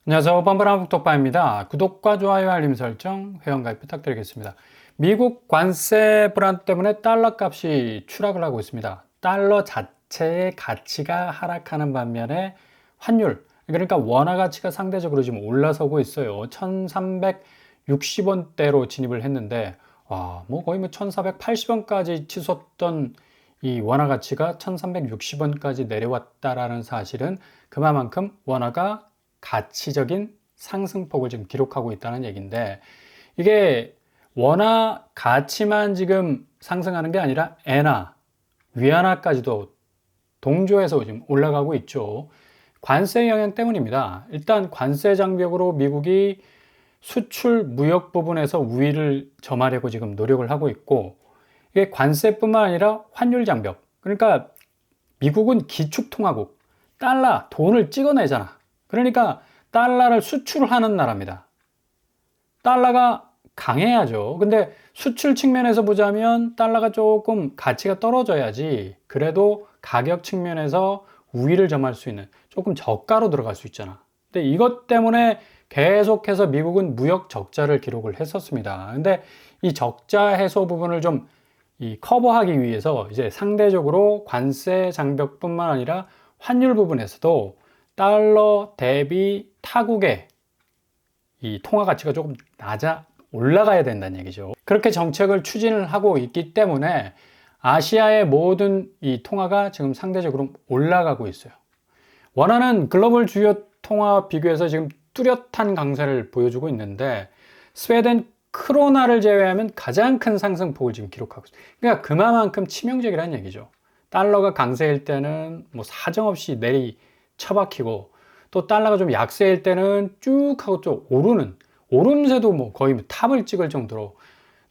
안녕하세요. 뻔뻔한북톡방입니다. 구독과 좋아요, 알림 설정, 회원가입 부탁드리겠습니다. 미국 관세 불안 때문에 달러 값이 추락을 하고 있습니다. 달러 자체의 가치가 하락하는 반면에 환율, 그러니까 원화 가치가 상대적으로 지금 올라서고 있어요. 1360원대로 진입을 했는데, 거의 1480원까지 치솟던 이 원화 가치가 1360원까지 내려왔다라는 사실은 그만큼 원화가 가치적인 상승폭을 지금 기록하고 있다는 얘기인데, 이게 원화 가치만 지금 상승하는 게 아니라 엔화, 위안화까지도 동조해서 지금 올라가고 있죠. 관세 영향 때문입니다. 일단 관세 장벽으로 미국이 수출 무역 부분에서 우위를 점하려고 지금 노력을 하고 있고, 이게 관세뿐만 아니라 환율 장벽. 그러니까 미국은 기축통화국, 달러, 돈을 찍어내잖아. 그러니까 달러를 수출하는 나라입니다. 달러가 강해야죠. 근데 수출 측면에서 보자면 달러가 조금 가치가 떨어져야지 그래도 가격 측면에서 우위를 점할 수 있는, 조금 저가로 들어갈 수 있잖아. 근데 이것 때문에 계속해서 미국은 무역 적자를 기록을 했었습니다. 근데 이 적자 해소 부분을 좀 커버하기 위해서 이제 상대적으로 관세 장벽뿐만 아니라 환율 부분에서도 달러 대비 타국의 이 통화 가치가 조금 올라가야 된다는 얘기죠. 그렇게 정책을 추진을 하고 있기 때문에 아시아의 모든 이 통화가 지금 상대적으로 올라가고 있어요. 원화는 글로벌 주요 통화 비교해서 지금 뚜렷한 강세를 보여주고 있는데, 스웨덴 크로나를 제외하면 가장 큰 상승폭을 지금 기록하고 있어요. 그러니까 그만큼 치명적이라는 얘기죠. 달러가 강세일 때는 사정없이 내리 처박히고, 또 달러가 좀 약세일 때는 쭉 하고 좀 오름세도 거의 탑을 찍을 정도로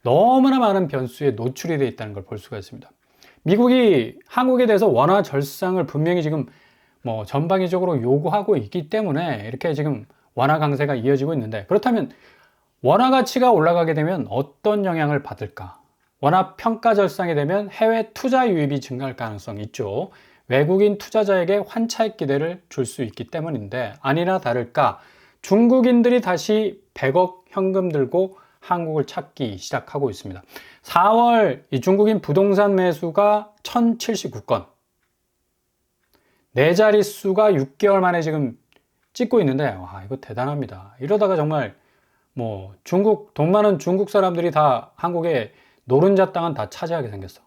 너무나 많은 변수에 노출이 되어 있다는 걸 볼 수가 있습니다. 미국이 한국에 대해서 원화 절상을 분명히 지금 전방위적으로 요구하고 있기 때문에 이렇게 지금 원화 강세가 이어지고 있는데, 그렇다면 원화 가치가 올라가게 되면 어떤 영향을 받을까? 원화 평가 절상이 되면 해외 투자 유입이 증가할 가능성이 있죠. 외국인 투자자에게 환차익 기대를 줄 수 있기 때문인데, 아니나 다를까 중국인들이 다시 100억 현금 들고 한국을 찾기 시작하고 있습니다. 4월 이 중국인 부동산 매수가 1079건, 네 자릿수가 6개월 만에 지금 찍고 있는데, 이거 대단합니다. 이러다가 정말 돈 많은 중국 사람들이 다 한국의 노른자 땅은 다 차지하게 생겼어.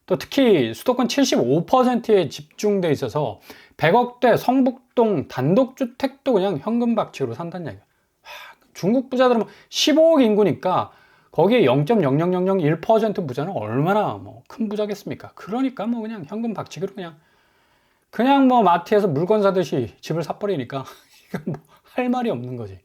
또 특히 수도권 75%에 집중돼 있어서 100억대 성북동 단독주택도 그냥 현금 박치로 산다는 얘기야. 중국 부자들은 15억 인구니까 거기에 0.00001% 부자는 얼마나 큰 부자겠습니까? 그러니까 그냥 현금 박치기로 그냥 마트에서 물건 사듯이 집을 사버리니까 이건 할 말이 없는 거지.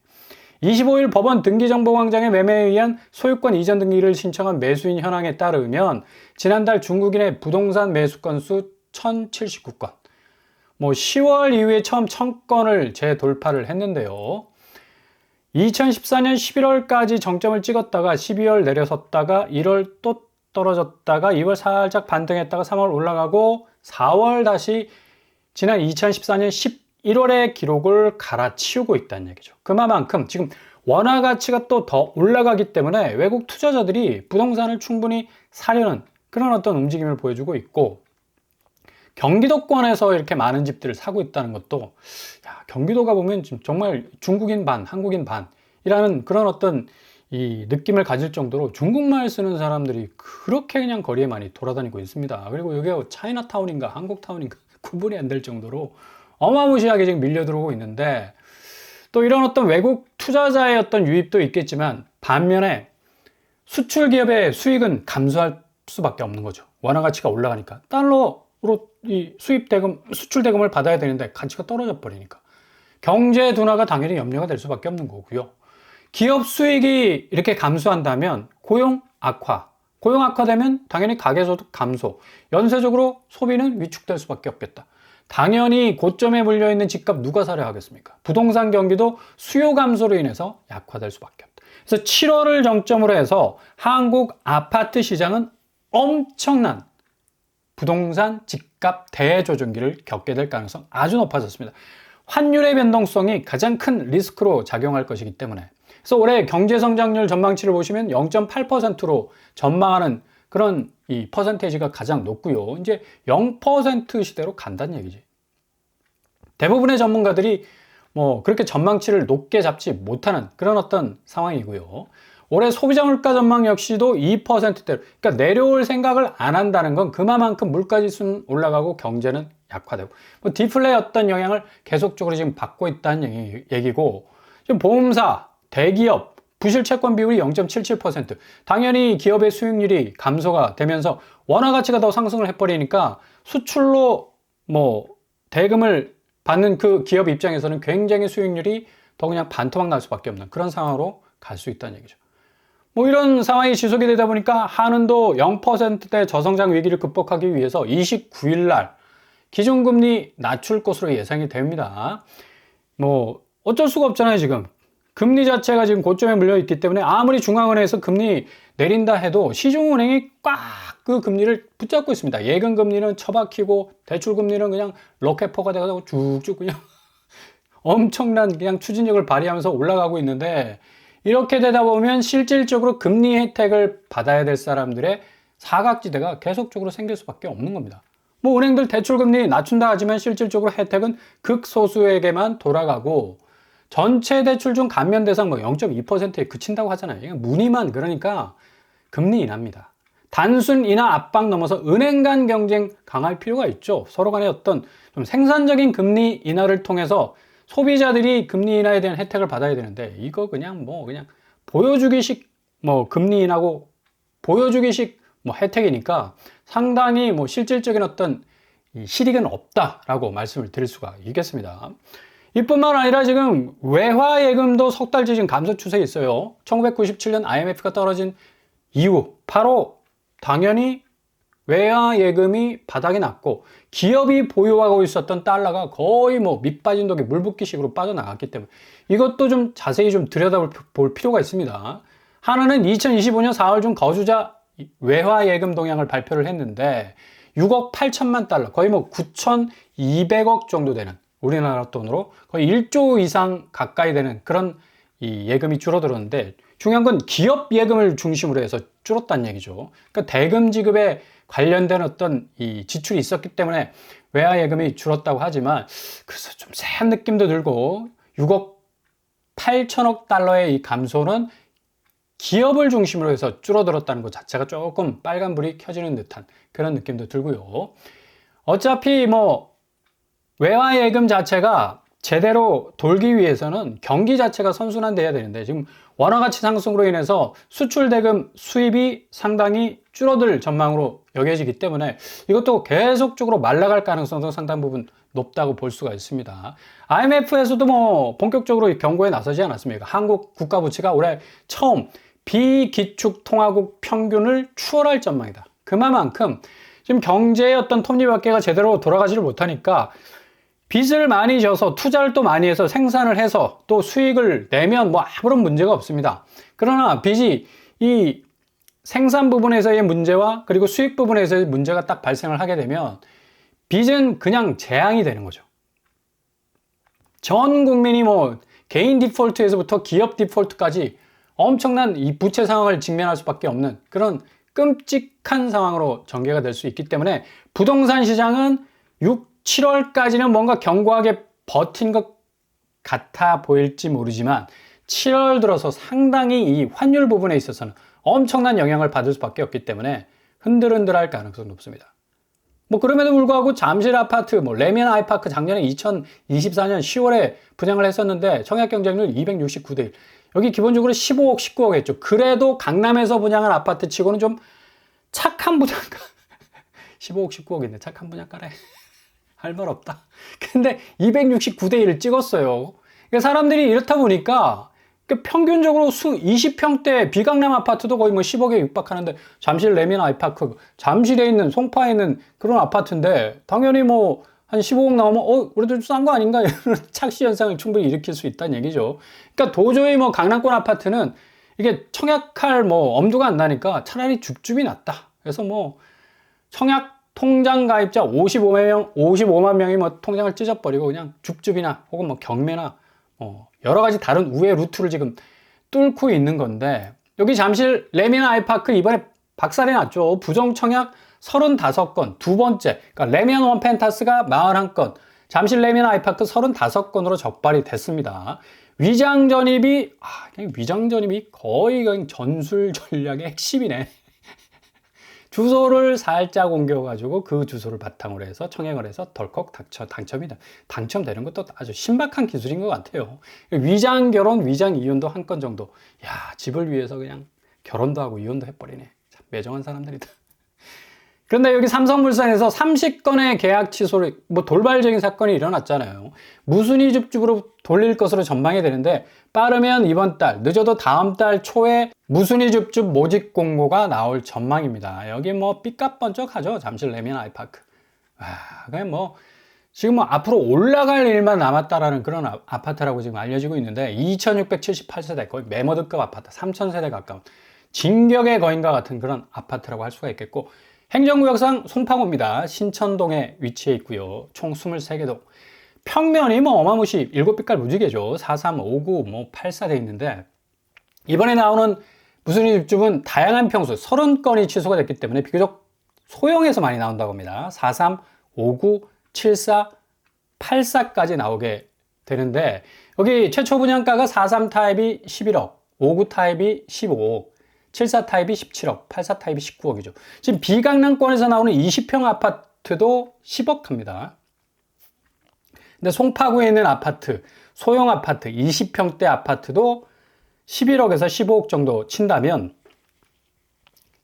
25일 법원 등기정보광장의 매매에 의한 소유권 이전 등기를 신청한 매수인 현황에 따르면 지난달 중국인의 부동산 매수 건수 1079건, 10월 이후에 처음 1000건을 재돌파를 했는데요. 2014년 11월까지 정점을 찍었다가 12월 내려섰다가 1월 또 떨어졌다가 2월 살짝 반등했다가 3월 올라가고 4월 다시 지난 2014년 11월의 기록을 갈아치우고 있다는 얘기죠. 그만큼 지금 원화 가치가 또 더 올라가기 때문에 외국 투자자들이 부동산을 충분히 사려는 그런 어떤 움직임을 보여주고 있고, 경기도권에서 이렇게 많은 집들을 사고 있다는 것도, 경기도가 보면 정말 중국인 반, 한국인 반이라는 그런 어떤 이 느낌을 가질 정도로 중국말 쓰는 사람들이 그렇게 그냥 거리에 많이 돌아다니고 있습니다. 그리고 여기가 차이나타운인가 한국타운인가 구분이 안 될 정도로 어마무시하게 지금 밀려 들어오고 있는데, 또 이런 어떤 외국 투자자의 어떤 유입도 있겠지만 반면에 수출 기업의 수익은 감소할 수밖에 없는 거죠. 원화 가치가 올라가니까 달러로 이 수입 대금, 수출 대금을 받아야 되는데 가치가 떨어져 버리니까 경제 둔화가 당연히 염려가 될 수밖에 없는 거고요. 기업 수익이 이렇게 감소한다면 고용 악화되면 당연히 가계소득 감소, 연쇄적으로 소비는 위축될 수밖에 없겠다. 당연히 고점에 물려있는 집값 누가 사려 하겠습니까? 부동산 경기도 수요 감소로 인해서 약화될 수밖에 없다. 그래서 7월을 정점으로 해서 한국 아파트 시장은 엄청난 부동산 집값 대조정기를 겪게 될 가능성 아주 높아졌습니다. 환율의 변동성이 가장 큰 리스크로 작용할 것이기 때문에. 그래서 올해 경제성장률 전망치를 보시면 0.8%로 전망하는 그런 이 퍼센테이지가 가장 높고요. 이제 0% 시대로 간다는 얘기지. 대부분의 전문가들이 뭐 그렇게 전망치를 높게 잡지 못하는 그런 어떤 상황이고요. 올해 소비자 물가 전망 역시도 2%대로, 그러니까 내려올 생각을 안 한다는 건 그만큼 물가지수는 올라가고 경제는 약화되고, 뭐 디플레의 어떤 영향을 계속적으로 지금 받고 있다는 얘기고, 지금 보험사, 대기업, 부실채권 비율이 0.77%, 당연히 기업의 수익률이 감소가 되면서 원화 가치가 더 상승을 해버리니까 수출로 뭐 대금을 받는 그 기업 입장에서는 굉장히 수익률이 더 그냥 반토막 날 수밖에 없는 그런 상황으로 갈 수 있다는 얘기죠. 뭐 이런 상황이 지속이 되다 보니까 한은도 0%대 저성장 위기를 극복하기 위해서 29일 날 기준금리 낮출 것으로 예상이 됩니다. 뭐 어쩔 수가 없잖아요. 지금 금리 자체가 지금 고점에 물려 있기 때문에 아무리 중앙은행에서 금리 내린다 해도 시중은행이 꽉 그 금리를 붙잡고 있습니다. 예금 금리는 처박히고 대출 금리는 그냥 럭해퍼가 돼가지고 쭉쭉 그냥 엄청난 그냥 추진력을 발휘하면서 올라가고 있는데, 이렇게 되다 보면 실질적으로 금리 혜택을 받아야 될 사람들의 사각지대가 계속적으로 생길 수밖에 없는 겁니다. 뭐 은행들 대출 금리 낮춘다 하지만 실질적으로 혜택은 극소수에게만 돌아가고, 전체 대출 중 감면 대상 뭐 0.2%에 그친다고 하잖아요. 이건 무늬만, 그러니까 금리 인하입니다. 단순 인하 압박 넘어서 은행 간 경쟁 강할 필요가 있죠. 서로 간의 어떤 좀 생산적인 금리 인하를 통해서 소비자들이 금리 인하에 대한 혜택을 받아야 되는데, 이거 그냥 보여주기식 금리 인하고 보여주기식 혜택이니까 상당히 실질적인 어떤 실익은 없다라고 말씀을 드릴 수가 있겠습니다. 이뿐만 아니라 지금 외화 예금도 석 달째 지금 감소 추세에 있어요. 1997년 IMF가 떨어진 이후 바로 당연히 외화 예금이 바닥이 났고, 기업이 보유하고 있었던 달러가 거의 밑빠진 독에 물 붓기식으로 빠져나갔기 때문에 이것도 좀 자세히 좀 들여다볼 필요가 있습니다. 하나는 2025년 4월 중 거주자 외화 예금 동향을 발표를 했는데 6억 8천만 달러, 거의 9,200억 정도 되는, 우리나라 돈으로 거의 1조 이상 가까이 되는 그런 이 예금이 줄어들었는데, 중요한 건 기업 예금을 중심으로 해서 줄었다는 얘기죠. 그러니까 대금 지급에 관련된 어떤 이 지출이 있었기 때문에 외화 예금이 줄었다고 하지만, 그래서 좀 쎄한 느낌도 들고, 6억 8천억 달러의 이 감소는 기업을 중심으로 해서 줄어들었다는 것 자체가 조금 빨간불이 켜지는 듯한 그런 느낌도 들고요. 어차피 외화 예금 자체가 제대로 돌기 위해서는 경기 자체가 선순환돼야 되는데, 지금 원화 가치 상승으로 인해서 수출 대금 수입이 상당히 줄어들 전망으로 여겨지기 때문에 이것도 계속적으로 말라갈 가능성도 상당 부분 높다고 볼 수가 있습니다. IMF에서도 본격적으로 경고에 나서지 않았습니까? 한국 국가 부채가 올해 처음 비기축 통화국 평균을 추월할 전망이다. 그만큼 지금 경제의 어떤 톱니바퀴가 제대로 돌아가지를 못하니까 빚을 많이 져서 투자를 또 많이 해서 생산을 해서 또 수익을 내면 아무런 문제가 없습니다. 그러나 빚이 이 생산 부분에서의 문제와 그리고 수익 부분에서의 문제가 딱 발생을 하게 되면 빚은 그냥 재앙이 되는 거죠. 전 국민이 개인 디폴트에서부터 기업 디폴트까지 엄청난 이 부채 상황을 직면할 수밖에 없는 그런 끔찍한 상황으로 전개가 될 수 있기 때문에 부동산 시장은 7월까지는 뭔가 견고하게 버틴 것 같아 보일지 모르지만 7월 들어서 상당히 이 환율 부분에 있어서는 엄청난 영향을 받을 수밖에 없기 때문에 흔들흔들할 가능성이 높습니다. 그럼에도 불구하고 잠실 아파트, 레미안 아이파크 작년에 2024년 10월에 분양을 했었는데 청약 경쟁률 269대 1. 여기 기본적으로 15억, 19억 했죠. 그래도 강남에서 분양한 아파트 치고는 좀 착한 분양가. 15억, 19억인데 착한 분양가래. 할 말 없다. 근데 269대 1을 찍었어요. 사람들이 이렇다 보니까 평균적으로 20평대 비강남 아파트도 거의 10억에 육박하는데, 잠실 레미안 아이파크, 잠실에 있는 송파에 있는 그런 아파트인데 당연히 한 15억 나오면 그래도 좀 싼 거 아닌가 이런 착시 현상을 충분히 일으킬 수 있다는 얘기죠. 그러니까 도저히 강남권 아파트는 이게 청약할 엄두가 안 나니까 차라리 줍줍이 낫다. 그래서 청약 통장 가입자 55만 명이 뭐 통장을 찢어버리고 그냥 줍줍이나 혹은 뭐 경매나 여러 가지 다른 우회 루트를 지금 뚫고 있는 건데, 여기 잠실 레미안 아이파크 이번에 박살이 났죠. 부정 청약 35건, 두 번째, 그러니까 레미안 원펜타스가 41건, 잠실 레미안 아이파크 35건으로 적발이 됐습니다. 위장 전입이 거의 전술 전략의 핵심이네. 주소를 살짝 옮겨가지고 그 주소를 바탕으로 해서 청약을 해서 덜컥 당첨되는 것도 아주 신박한 기술인 것 같아요. 위장 결혼, 위장 이혼도 한 건 정도. 야, 집을 위해서 그냥 결혼도 하고 이혼도 해버리네. 참 매정한 사람들이다. 그런데 여기 삼성물산에서 30건의 계약 취소를, 뭐 돌발적인 사건이 일어났잖아요. 무순위 줍줍으로 돌릴 것으로 전망이 되는데, 빠르면 이번 달, 늦어도 다음 달 초에 무순위 줍줍 모집 공고가 나올 전망입니다. 여기 뭐 삐까뻔쩍하죠. 잠실 레미안 아이파크. 그냥 뭐 지금 뭐 앞으로 올라갈 일만 남았다라는 그런 아파트라고 지금 알려지고 있는데, 2678세대, 거의 매머드급 아파트, 3000세대 가까운 진격의 거인과 같은 그런 아파트라고 할 수가 있겠고, 행정구역상 송파구입니다. 신천동에 위치해 있고요. 총 23개 동. 평면이 뭐 어마무시 7빛깔 무지개죠. 43, 59, 뭐 84 돼 있는데, 이번에 나오는 무순위 줍줍은 다양한 평수 30건이 취소가 됐기 때문에 비교적 소형에서 많이 나온다고 합니다. 43, 59, 74, 84까지 나오게 되는데, 여기 최초 분양가가 43 타입이 11억, 59 타입이 15억, 74 타입이 17억, 84 타입이 19억이죠. 지금 비강남권에서 나오는 20평 아파트도 10억 합니다. 근데 송파구에 있는 아파트, 소형 아파트, 20평대 아파트도 11억에서 15억 정도 친다면,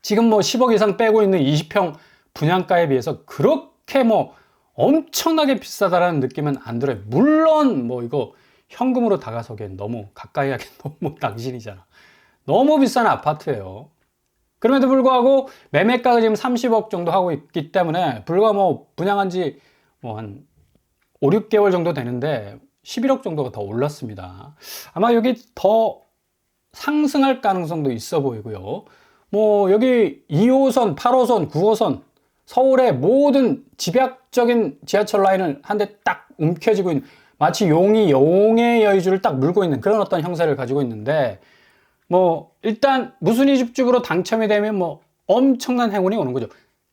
지금 뭐 10억 이상 빼고 있는 20평 분양가에 비해서 그렇게 뭐 엄청나게 비싸다라는 느낌은 안 들어요. 물론 뭐 이거 현금으로 다가서기엔 너무 가까이 하기엔 너무 당신이잖아. 너무 비싼 아파트예요. 그럼에도 불구하고 매매가가 지금 30억 정도 하고 있기 때문에, 불과 뭐 분양한 지 뭐 한 5, 6개월 정도 되는데 11억 정도가 더 올랐습니다. 아마 여기 더 상승할 가능성도 있어 보이고요. 뭐 여기 2호선, 8호선, 9호선 서울의 모든 집약적인 지하철 라인을 한 대 딱 움켜쥐고 있는, 마치 용이 용의 여의주를 딱 물고 있는 그런 어떤 형세를 가지고 있는데, 뭐 일단 무순위 줍줍으로 당첨이 되면 뭐 엄청난 행운이 오는 거죠.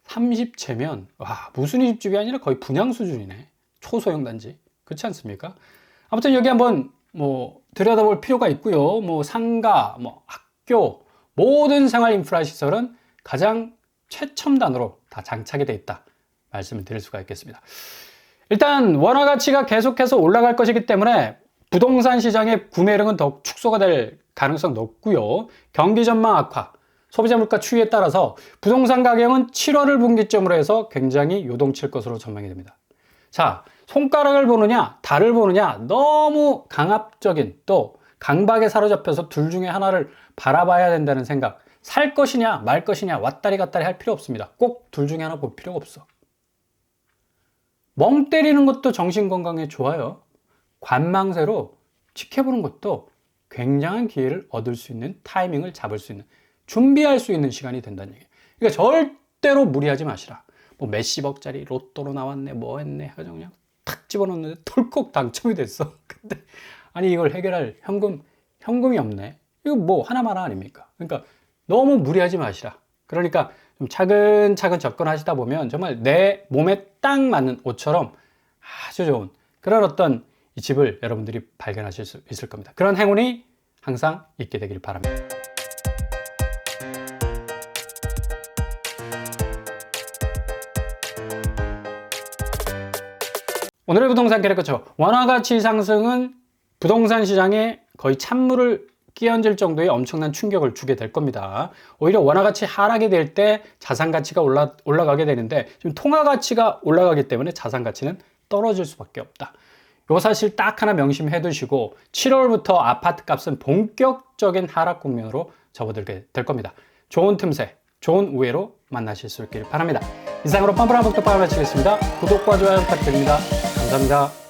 30채면 와, 무순위 줍줍이 아니라 거의 분양 수준이네. 초소형 단지. 그렇지 않습니까? 아무튼 여기 한번 뭐 들여다볼 필요가 있고요. 뭐 상가, 뭐 학교, 모든 생활 인프라 시설은 가장 최첨단으로 다 장착이 돼 있다 말씀을 드릴 수가 있겠습니다. 일단 원화 가치가 계속해서 올라갈 것이기 때문에 부동산 시장의 구매력은 더욱 축소가 될 가능성 높고요. 경기 전망 악화, 소비자 물가 추이에 따라서 부동산 가격은 7월을 분기점으로 해서 굉장히 요동칠 것으로 전망이 됩니다. 자, 손가락을 보느냐 달을 보느냐, 너무 강압적인, 또 강박에 사로잡혀서 둘 중에 하나를 바라봐야 된다는 생각, 살 것이냐 말 것이냐 왔다리 갔다리 할 필요 없습니다. 꼭 둘 중에 하나 볼 필요가 없어. 멍 때리는 것도 정신건강에 좋아요. 관망세로 지켜보는 것도 굉장한 기회를 얻을 수 있는, 타이밍을 잡을 수 있는, 준비할 수 있는 시간이 된다는 얘기예요. 그러니까 절대로 무리하지 마시라. 뭐 몇십억짜리 로또로 나왔네, 뭐 했네 해가지고 그냥 탁 집어넣는데 덜컥 당첨이 됐어. 근데 아니 이걸 해결할 현금이 없네. 이거 뭐 하나마나 아닙니까? 그러니까 너무 무리하지 마시라. 그러니까 좀 차근차근 접근하시다 보면 정말 내 몸에 딱 맞는 옷처럼 아주 좋은 그런 어떤 이 집을 여러분들이 발견하실 수 있을 겁니다. 그런 행운이 항상 있게 되길 바랍니다. 오늘의 부동산 캐릭터처, 원화 가치 상승은 부동산 시장에 거의 찬물을 끼얹을 정도의 엄청난 충격을 주게 될 겁니다. 오히려 원화 가치 하락이 될 때 자산 가치가 올라가게 되는데, 지금 통화 가치가 올라가기 때문에 자산 가치는 떨어질 수밖에 없다. 요 사실 딱 하나 명심해 두시고 7월부터 아파트 값은 본격적인 하락 국면으로 접어들게 될 겁니다. 좋은 틈새, 좋은 우회로 만나실 수 있길 바랍니다. 이상으로 뻔뻔한 복덕방을 마치겠습니다. 구독과 좋아요 부탁드립니다. 감사합니다.